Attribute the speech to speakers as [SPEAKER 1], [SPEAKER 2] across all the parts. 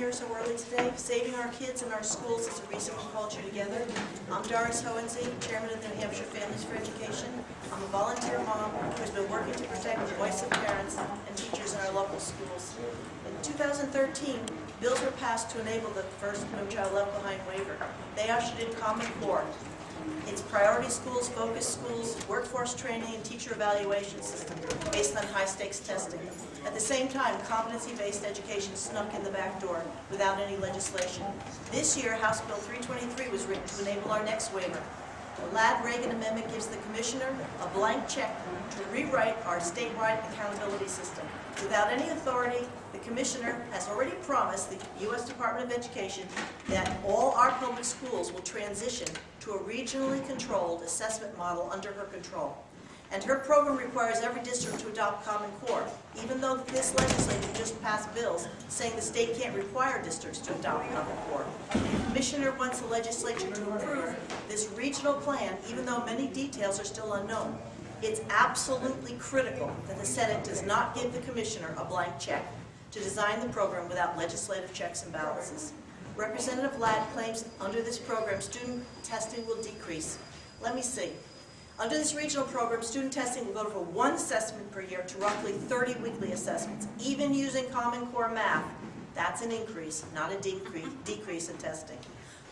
[SPEAKER 1] here so early today. Saving our kids and our schools is a reason we called you together. I'm Doris Hoell-Avard, Chairman of the New Hampshire Families for Education. I'm a volunteer mom who's been working to protect the voice of parents and teachers in our local schools. In 2013, bills were passed to enable the first No Child Left Behind waiver. They ushered in Common Core. It's priority schools, focus schools, workforce training, and teacher evaluation system based on high-stakes testing. At the same time, competency-based education snuck in the back door without any legislation. This year, House Bill 323 was written to enable our next waiver. The Ladd-Reagan Amendment gives the Commissioner a blank check to rewrite our statewide accountability system. Without any authority, the Commissioner has already promised the U.S. Department of Education that all our public schools will transition to a regionally controlled assessment model under her control. And her program requires every district to adopt Common Core, even though this legislature just passed bills saying the state can't require districts to adopt Common Core. The Commissioner wants the legislature to approve this regional plan, even though many details are still unknown. It's absolutely critical that the Senate does not give the Commissioner a blank check to design the program without legislative checks and balances. Representative Ladd claims under this program student testing will decrease. Let me see. Under this regional program, student testing will go from one assessment per year to roughly 30 weekly assessments. Even using Common Core math, that's an increase, not a decrease in testing.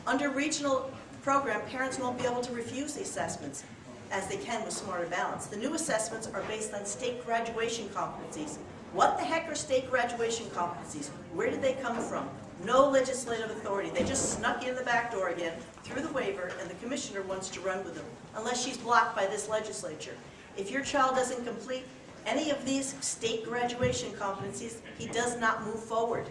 [SPEAKER 1] Under regional program, parents won't be able to refuse the assessments as they can with Smarter Balance. The new assessments are based on state graduation competencies. What the heck are state graduation competencies? Where did they come from? No legislative authority. They just snuck in the back door again through the waiver, and the Commissioner wants to run with them, unless she's blocked by this legislature. If your child doesn't complete any of these state graduation competencies, he does not move forward.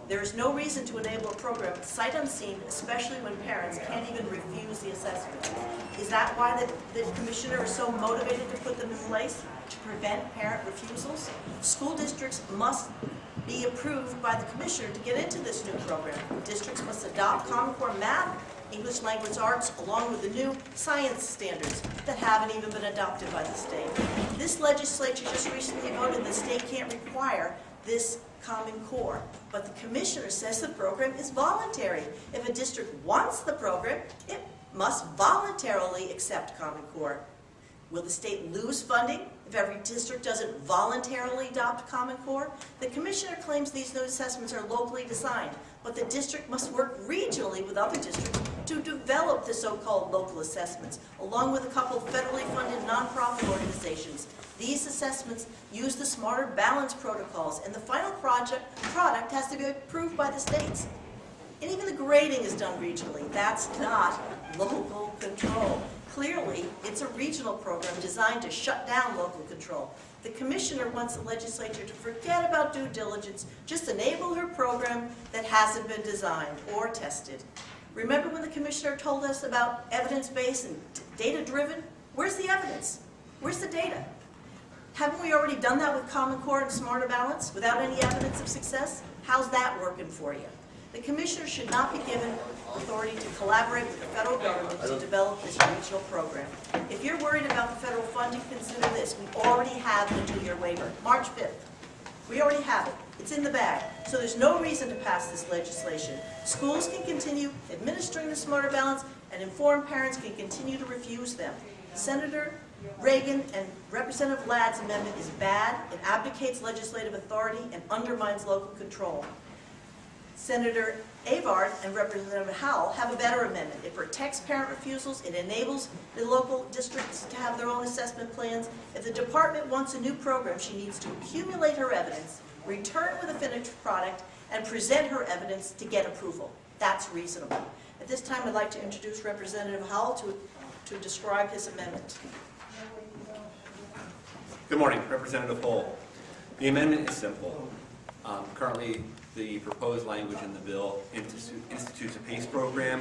[SPEAKER 1] There is no reason to enable a program sight unseen, especially when parents can't even refuse the assessment. Is that why the Commissioner is so motivated to put them in place? To prevent parent refusals? School districts must be approved by the Commissioner to get into this new program. Districts must adopt Common Core math, English language arts, along with the new science standards that haven't even been adopted by the state. This legislature just recently voted the state can't require this Common Core, but the Commissioner says the program is voluntary. If a district wants the program, it must voluntarily accept Common Core. Will the state lose funding if every district doesn't voluntarily adopt Common Core? The Commissioner claims these new assessments are locally designed, but the district must work regionally with other districts to develop the so-called local assessments, along with a couple of federally funded nonprofit organizations. These assessments use the Smarter Balance protocols, and the final product has to be approved by the states. And even the grading is done regionally. That's not local control. Clearly, it's a regional program designed to shut down local control. The Commissioner wants the legislature to forget about due diligence, just enable her program that hasn't been designed or tested. Remember when the Commissioner told us about evidence-based and data-driven? Where's the evidence? Where's the data? Haven't we already done that with Common Core and Smarter Balance without any evidence of success? How's that working for you? The Commissioner should not be given authority to collaborate with the federal government to develop this regional program. If you're worried about the federal funding, consider this. We already have the 2-year waiver, March 5th. We already have it. It's in the bag. So there's no reason to pass this legislation. Schools can continue administering the Smarter Balance, and informed parents can continue to refuse them. Senator Reagan and Representative Ladd's amendment is bad. It abdicates legislative authority and undermines local control. Senator Avard and Representative Hoell have a better amendment. It protects parent refusals. It enables the local districts to have their own assessment plans. If the department wants a new program, she needs to accumulate her evidence, return with a finished product, and present her evidence to get approval. That's reasonable. At this time, I'd like to introduce Representative Hoell to describe his amendment.
[SPEAKER 2] Good morning, Representative Hoell. The amendment is simple. Currently, the proposed language in the bill institutes a PACE program.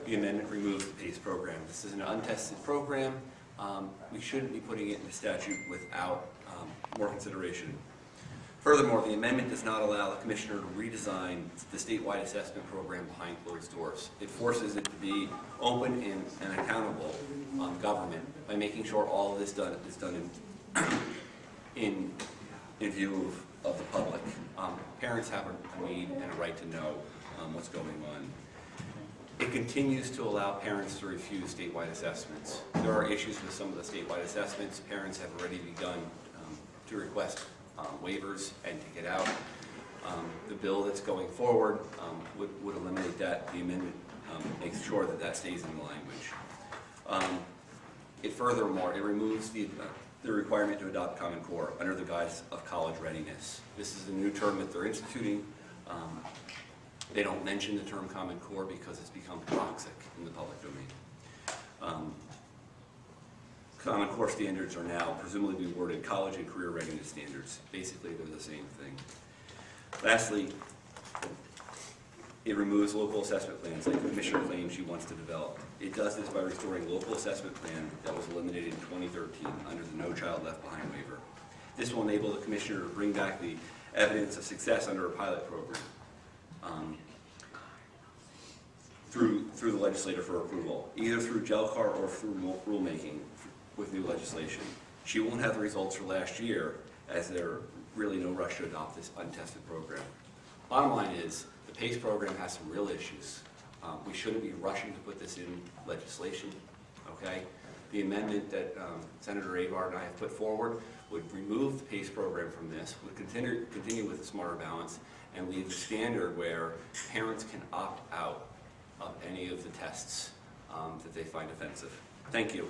[SPEAKER 2] The amendment removes the PACE program. This is an untested program. We shouldn't be putting it in the statute without more consideration. Furthermore, the amendment does not allow the Commissioner to redesign the statewide assessment program behind closed doors. It forces it to be open and accountable government by making sure all of this is done in view of the public. Parents have a need and a right to know what's going on. It continues to allow parents to refuse statewide assessments. There are issues with some of the statewide assessments. Parents have already begun to request waivers and to get out. The bill that's going forward would eliminate that. The amendment makes sure that that stays in the language. Furthermore, it removes the requirement to adopt Common Core under the guise of college readiness. This is a new term that they're instituting. They don't mention the term Common Core because it's become toxic in the public domain. Common Core standards are now presumably being worded college and career readiness standards. Basically, they're the same thing. Lastly, it removes local assessment plans like the Commissioner claims she wants to develop. It does this by restoring local assessment plan that was eliminated in 2013 under the No Child Left Behind waiver. This will enable the Commissioner to bring back the evidence of success under a pilot program through the legislature for approval, either through JELCAR or through rulemaking with new legislation. She won't have the results for last year, as there's really no rush to adopt this untested program. Bottom line is, the PACE program has some real issues. We shouldn't be rushing to put this in legislation, okay? The amendment that Senator Avard and I have put forward would remove the PACE program from this, would continue with a smarter balance, and leave the standard where parents can opt out of any of the tests that they find offensive. Thank you.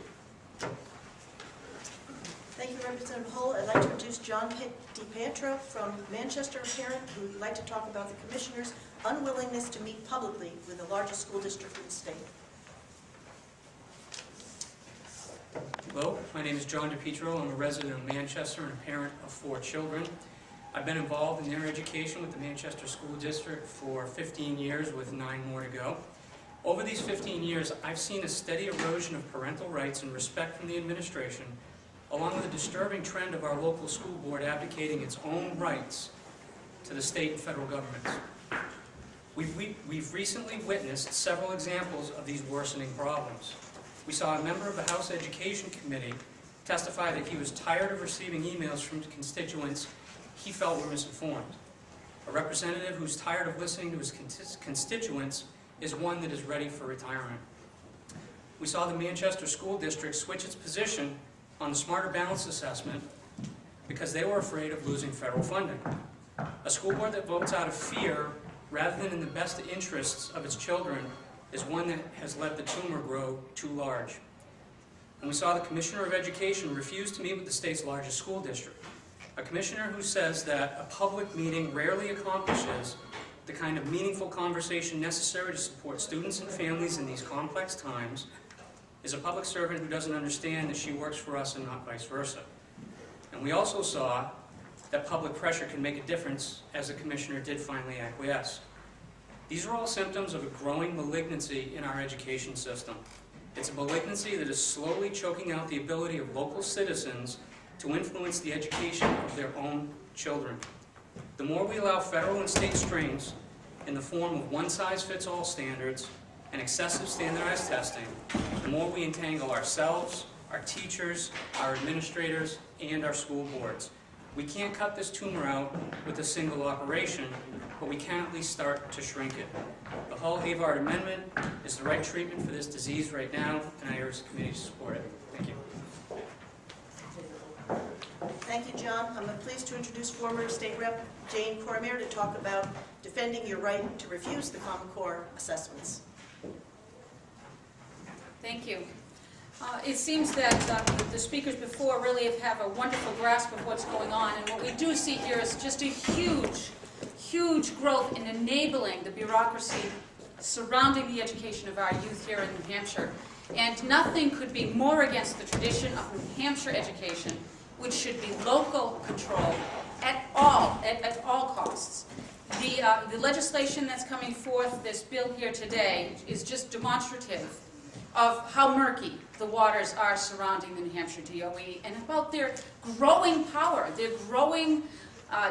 [SPEAKER 1] Thank you, Representative Hoell. I'd like to introduce John DiPietro from Manchester, a parent who would like to talk about the Commissioner's unwillingness to meet publicly with the largest school district in the state.
[SPEAKER 3] Hello, my name is John DiPietro. I'm a resident of Manchester and a parent of 4 children. I've been involved in their education with the Manchester School District for 15 years with 9 more to go. Over these 15 years, I've seen a steady erosion of parental rights and respect from the administration, along with a disturbing trend of our local school board abdicating its own rights to the state and federal governments. We've recently witnessed several examples of these worsening problems. We saw a member of the House Education Committee testify that he was tired of receiving emails from constituents he felt were misinformed. A representative who's tired of listening to his constituents is one that is ready for retirement. We saw the Manchester School District switch its position on the Smarter Balance assessment because they were afraid of losing federal funding. A school board that votes out of fear rather than in the best interests of its children is one that has let the tumor grow too large. And we saw the Commissioner of Education refuse to meet with the state's largest school district. A commissioner who says that a public meeting rarely accomplishes the kind of meaningful conversation necessary to support students and families in these complex times is a public servant who doesn't understand that she works for us and not vice versa. And we also saw that public pressure can make a difference, as the commissioner did finally acquiesce. These are all symptoms of a growing malignancy in our education system. It's a malignancy that is slowly choking out the ability of local citizens to influence the education of their own children. The more we allow federal and state strains in the form of one-size-fits-all standards and excessive standardized testing, the more we entangle ourselves, our teachers, our administrators, and our school boards. We can't cut this tumor out with a single operation, but we can at least start to shrink it. The Hoell-Avard amendment is the right treatment for this disease right now, and I urge the committee to support it. Thank you.
[SPEAKER 1] Thank you, John. I'm pleased to introduce former State Rep Jane Cormier to talk about defending your right to refuse the Common Core assessments.
[SPEAKER 4] Thank you. It seems that the speakers before really have a wonderful grasp of what's going on, and what we do see here is just a huge growth in enabling the bureaucracy surrounding the education of our youth here in New Hampshire. And nothing could be more against the tradition of New Hampshire education, which should be local control at all costs. The legislation that's coming forth, this bill here today, is just demonstrative of how murky the waters are surrounding the New Hampshire DOE and about their growing power, their growing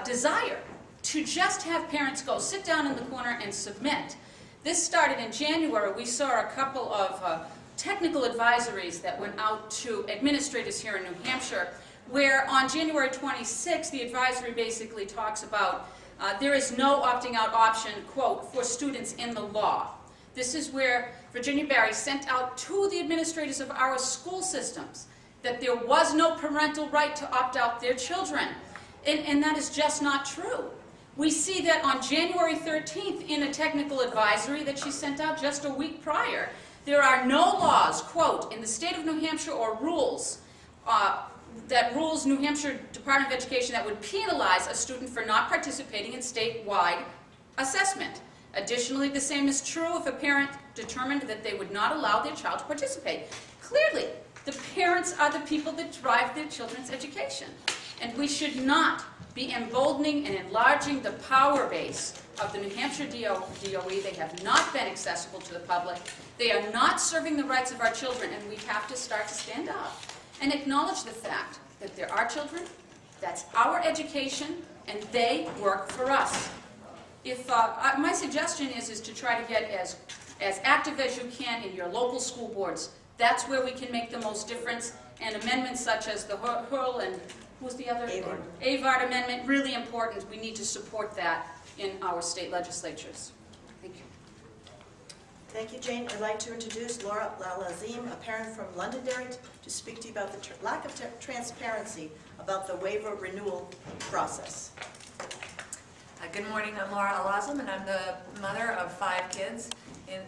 [SPEAKER 4] desire to just have parents go sit down in the corner and submit. This started in January. We saw a couple of technical advisories that went out to administrators here in New Hampshire where on January 26th, the advisory basically talks about there is no opting out option, quote, for students in the law. This is where Virginia Barry sent out to the administrators of our school systems that there was no parental right to opt out their children. And that is just not true. We see that on January 13th in a technical advisory that she sent out just a week prior, there are no laws, quote, in the state of New Hampshire or rules that rules New Hampshire Department of Education that would penalize a student for not participating in statewide assessment. Additionally, the same is true if a parent determined that they would not allow their child to participate. Clearly, the parents are the people that drive their children's education. And we should not be emboldening and enlarging the power base of the New Hampshire DOE. They have not been accessible to the public. They are not serving the rights of our children, and we have to start to stand up and acknowledge the fact that there are children, that's our education, and they work for us. If my suggestion is to try to get as active as you can in your local school boards. That's where we can make the most difference, and amendments such as the Hoell and who's the other? Avard amendment, really important. We need to support that in our state legislatures. Thank you.
[SPEAKER 1] Thank you, Jane. I'd like to introduce Laura Lalazim, a parent from Londonderry, to speak to you about the lack of transparency about the waiver renewal process.
[SPEAKER 5] Good morning, I'm Laura Lalazim, and I'm the mother of 5 kids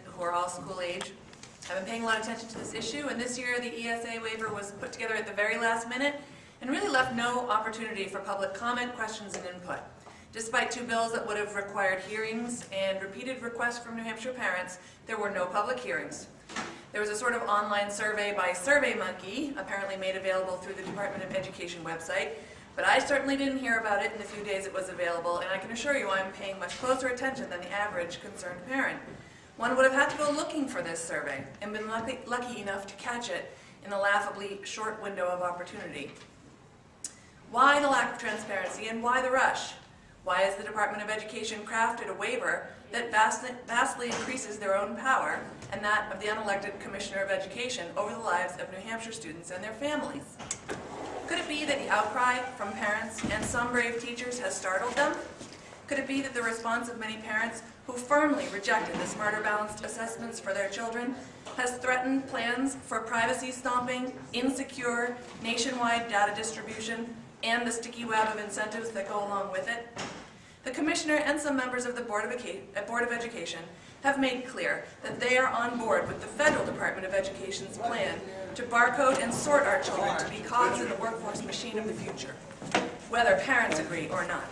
[SPEAKER 5] who are all school age. I've been paying a lot of attention to this issue, and this year the ESA waiver was put together at the very last minute and really left no opportunity for public comment, questions, and input. Despite 2 bills that would have required hearings and repeated requests from New Hampshire parents, there were no public hearings. There was a sort of online survey by SurveyMonkey, apparently made available through the Department of Education website, but I certainly didn't hear about it in the few days it was available, and I can assure you I'm paying much closer attention than the average concerned parent. One would have had to go looking for this survey and been lucky enough to catch it in the laughably short window of opportunity. Why the lack of transparency and why the rush? Why has the Department of Education crafted a waiver that vastly increases their own power and that of the unelected Commissioner of Education over the lives of New Hampshire students and their families? Could it be that the outcry from parents and some brave teachers has startled them? Could it be that the response of many parents who firmly rejected the smarter balanced assessments for their children has threatened plans for privacy stomping, insecure, nationwide data distribution, and the sticky web of incentives that go along with it? The Commissioner and some members of the Board of Education have made clear that they are on board with the Federal Department of Education's plan to barcode and sort our children to be cogs in the workforce machine of the future, whether parents agree or not.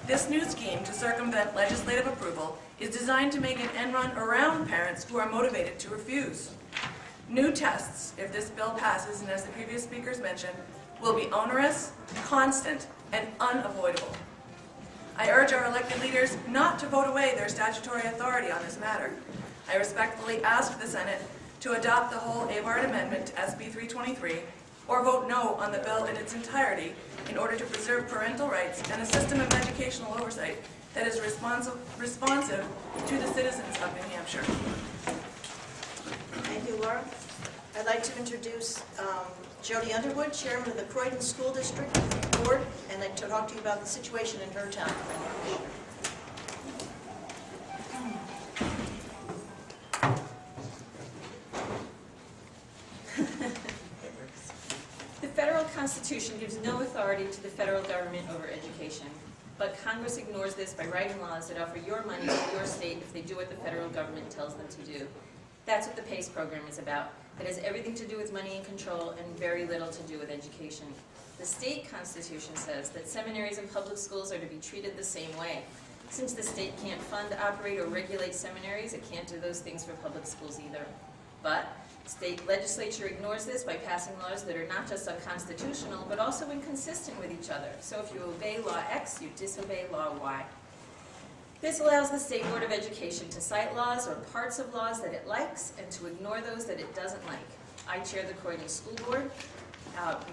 [SPEAKER 5] This new scheme to circumvent legislative approval is designed to make an end run around parents who are motivated to refuse. New tests, if this bill passes, and as the previous speakers mentioned, will be onerous, constant, and unavoidable. I urge our elected leaders not to vote away their statutory authority on this matter. I respectfully ask the Senate to adopt the Hoell-Avard amendment to SB 323 or vote no on the bill in its entirety in order to preserve parental rights and a system of educational oversight that is responsive to the citizens of New Hampshire.
[SPEAKER 1] Thank you, Laura. I'd like to introduce Jody Underwood, Chairman of the Croydon School District Board, and I'd like to talk to you about the situation in her town.
[SPEAKER 6] The federal Constitution gives no authority to the federal government over education, but Congress ignores this by writing laws that offer your money to your state if they do what the federal government tells them to do. That's what the PACE program is about. It has everything to do with money and control and very little to do with education. The state constitution says that seminaries and public schools are to be treated the same way. Since the state can't fund, operate, or regulate seminaries, it can't do those things for public schools either. But state legislature ignores this by passing laws that are not just unconstitutional, but also inconsistent with each other. So if you obey law X, you disobey law Y. This allows the State Board of Education to cite laws or parts of laws that it likes and to ignore those that it doesn't like. I chair the Croydon School Board.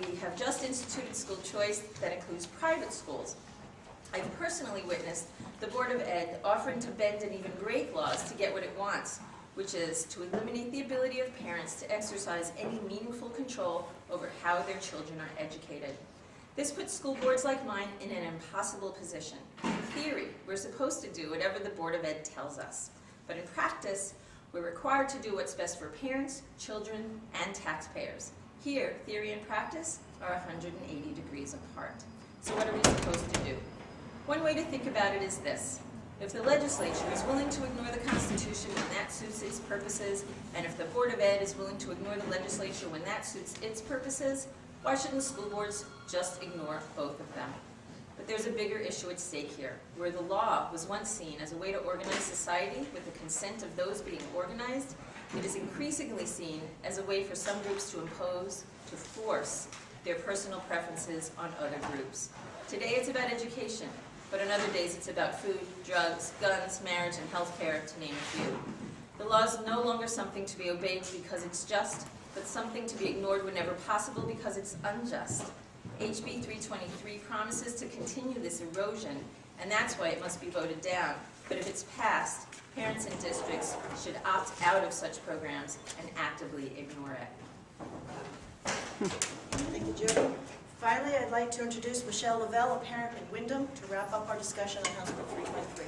[SPEAKER 6] We have just instituted school choice that includes private schools. I've personally witnessed the Board of Ed offering to bend and even break laws to get what it wants. which is to eliminate the ability of parents to exercise any meaningful control over how their children are educated. This puts school boards like mine in an impossible position. In theory, we're supposed to do whatever the Board of Ed tells us, but in practice, we're required to do what's best for parents, children, and taxpayers. Here, theory and practice are 180 degrees apart. So what are we supposed to do? One way to think about it is this. If the legislature is willing to ignore the Constitution when that suits its purposes, and if the Board of Ed is willing to ignore the legislature when that suits its purposes, why shouldn't school boards just ignore both of them? But there's a bigger issue at stake here, where the law was once seen as a way to organize society with the consent of those being organized. It is increasingly seen as a way for some groups to impose, to force their personal preferences on other groups. Today it's about education, but on other days it's about food, drugs, guns, marriage, and healthcare, to name a few. The law is no longer something to be obeyed because it's just, but something to be ignored whenever possible because it's unjust. HB 323 promises to continue this erosion, and that's why it must be voted down. But if it's passed, parents and districts should opt out of such programs and actively ignore it.
[SPEAKER 1] Thank you, Jody. Finally, I'd like to introduce Michelle Lavelle, a parent in Wyndham, to wrap up our discussion on House Bill 323.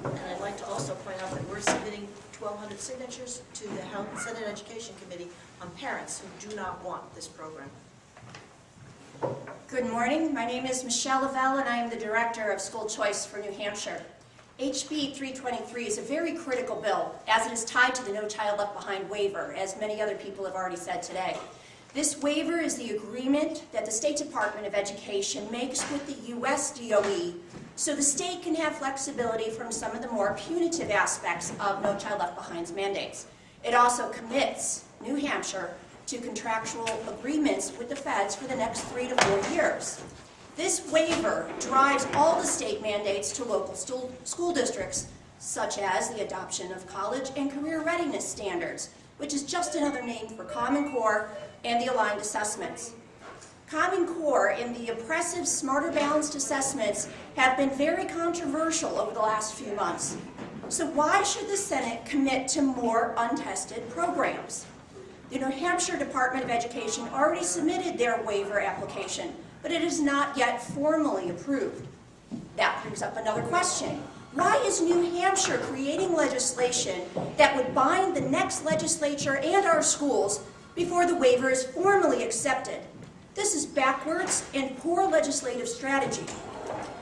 [SPEAKER 1] And I'd like to also point out that we're submitting 1,200 signatures to the House Senate Education Committee on parents who do not want this program.
[SPEAKER 7] Good morning. My name is Michelle Lavelle, and I am the Director of School Choice for New Hampshire. HB 323 is a very critical bill, as it is tied to the No Child Left Behind waiver, as many other people have already said today. This waiver is the agreement that the State Department of Education makes with the U.S. DOE so the state can have flexibility from some of the more punitive aspects of No Child Left Behind's mandates. It also commits New Hampshire to contractual agreements with the feds for the next 3 to 4 years. This waiver drives all the state mandates to local school districts, such as the adoption of college and career readiness standards, which is just another name for Common Core and the aligned assessments. Common Core and the oppressive Smarter Balanced assessments have been very controversial over the last few months. So why should the Senate commit to more untested programs? The New Hampshire Department of Education already submitted their waiver application, but it is not yet formally approved. That brings up another question. Why is New Hampshire creating legislation that would bind the next legislature and our schools before the waiver is formally accepted? This is backwards and poor legislative strategy.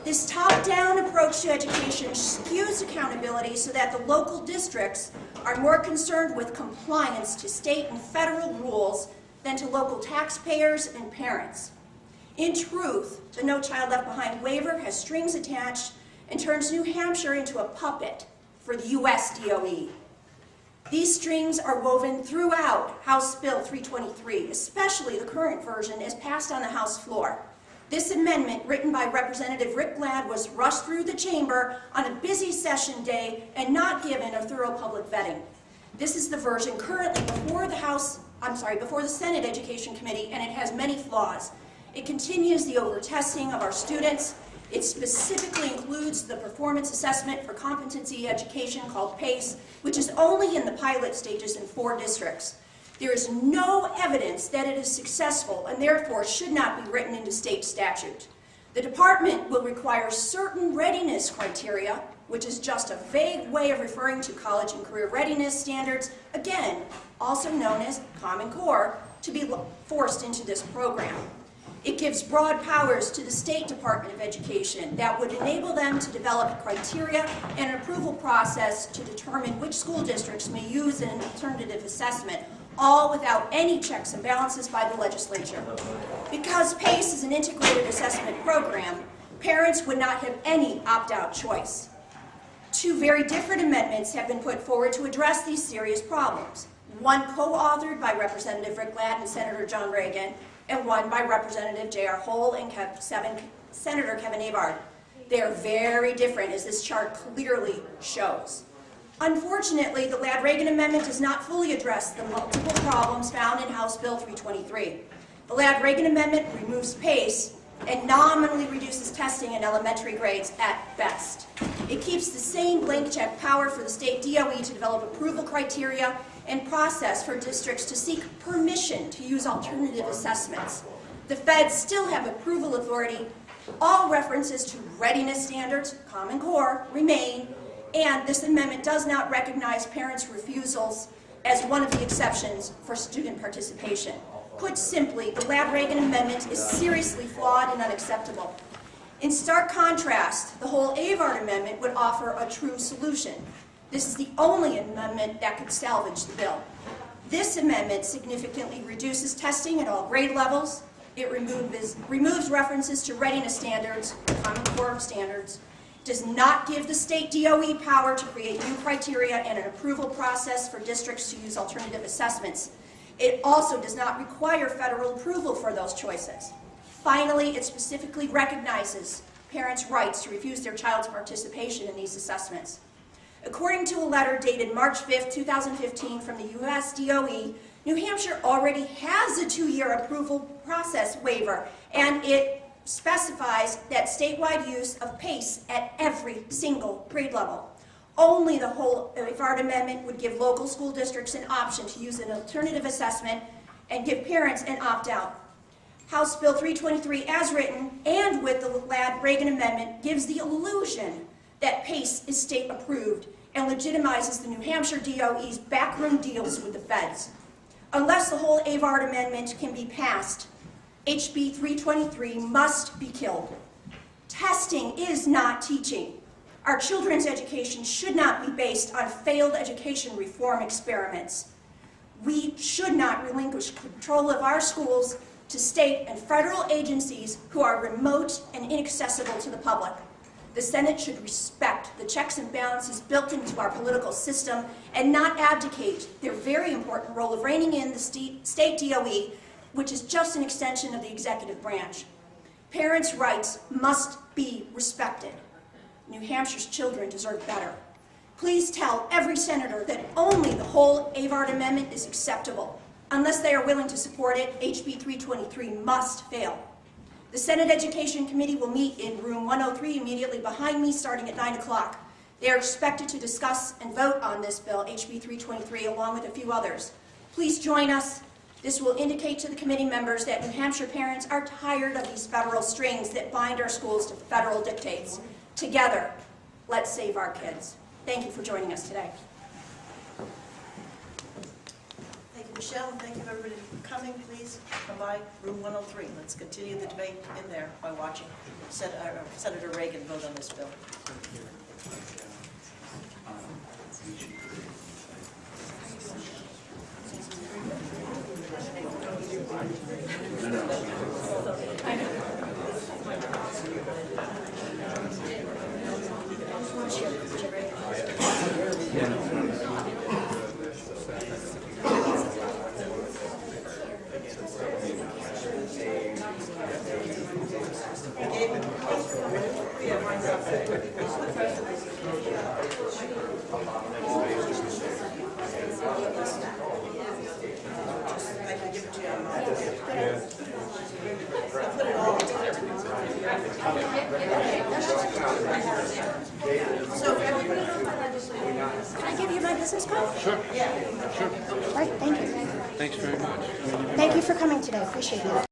[SPEAKER 7] This top-down approach to education skews accountability so that the local districts are more concerned with compliance to state and federal rules than to local taxpayers and parents. In truth, the No Child Left Behind waiver has strings attached and turns New Hampshire into a puppet for the U.S. DOE. These strings are woven throughout House Bill 323, especially the current version as passed on the House floor. This amendment, written by Representative Rick Glad, was rushed through the chamber on a busy session day and not given a thorough public vetting. This is the version currently before the Senate Education Committee, and it has many flaws. It continues the over-testing of our students. It specifically includes the performance assessment for competency education called PACE, which is only in the pilot stages in 4 districts. There is no evidence that it is successful and therefore should not be written into state statute. The department will require certain readiness criteria, which is just a vague way of referring to college and career readiness standards, again, also known as Common Core, to be forced into this program. It gives broad powers to the State Department of Education that would enable them to develop criteria and an approval process to determine which school districts may use an alternative assessment, all without any checks and balances by the legislature. Because PACE is an integrated assessment program, parents would not have any opt-out choice. 2 very different amendments have been put forward to address these serious problems. One co-authored by Representative Rick Glad and Senator John Reagan, and one by Representative J.R. Hoell and Senator Hoell-Avard. They are very different, as this chart clearly shows. Unfortunately, the Ladd-Reagan amendment does not fully address the multiple problems found in House Bill 323. The Ladd-Reagan amendment removes PACE, and nominally reduces testing in elementary grades at best. It keeps the same blank check power for the state DOE to develop approval criteria and process for districts to seek permission to use alternative assessments. The feds still have approval authority. All references to readiness standards, Common Core, remain, and this amendment does not recognize parents' refusals as one of the exceptions for student participation. Put simply, the Ladd-Reagan amendment is seriously flawed and unacceptable. In stark contrast, the Hoell-Avard amendment would offer a true solution. This is the only amendment that could salvage the bill. This amendment significantly reduces testing at all grade levels. It removes references to readiness standards, Common Core standards, does not give the state DOE power to create new criteria and an approval process for districts to use alternative assessments. It also does not require federal approval for those choices. Finally, it specifically recognizes parents' rights to refuse their child's participation in these assessments. According to a letter dated March 5, 2015 from the U.S. DOE, New Hampshire already has a 2-year approval process waiver, and it specifies that statewide use of PACE at every single grade level. Only the Hoell-Avard amendment would give local school districts an option to use an alternative assessment and give parents an opt-out. House Bill 323, as written, and with the Ladd-Reagan amendment, gives the illusion that PACE is state approved and legitimizes the New Hampshire DOE's backroom deals with the feds. Unless the Hoell-Avard amendment can be passed, HB 323 must be killed. Testing is not teaching. Our children's education should not be based on failed education reform experiments. We should not relinquish control of our schools to state and federal agencies who are remote and inaccessible to the public. The Senate should respect the checks and balances built into our political system and not abdicate their very important role of reining in the state DOE, which is just an extension of the executive branch. Parents' rights must be respected. New Hampshire's children deserve better. Please tell every senator that only the Hoell-Avard amendment is acceptable. Unless they are willing to support it, HB 323 must fail. The Senate Education Committee will meet in room 103 immediately behind me starting at 9 o'clock. They are expected to discuss and vote on this bill, HB 323, along with a few others. Please join us. This will indicate to the committee members that New Hampshire parents are tired of these federal strings that bind our schools to federal dictates. Together, let's save our kids. Thank you for joining us today.
[SPEAKER 1] Thank you, Michelle, and thank you everybody for coming. Please come by room 103. Let's continue the debate in there by watching Senator Reagan vote on this bill.
[SPEAKER 7] Can I give you my business card?
[SPEAKER 8] Sure.
[SPEAKER 1] Yeah.
[SPEAKER 8] Sure.
[SPEAKER 7] Right, thank you.
[SPEAKER 8] Thanks very much.
[SPEAKER 7] Thank you for coming today. Appreciate it.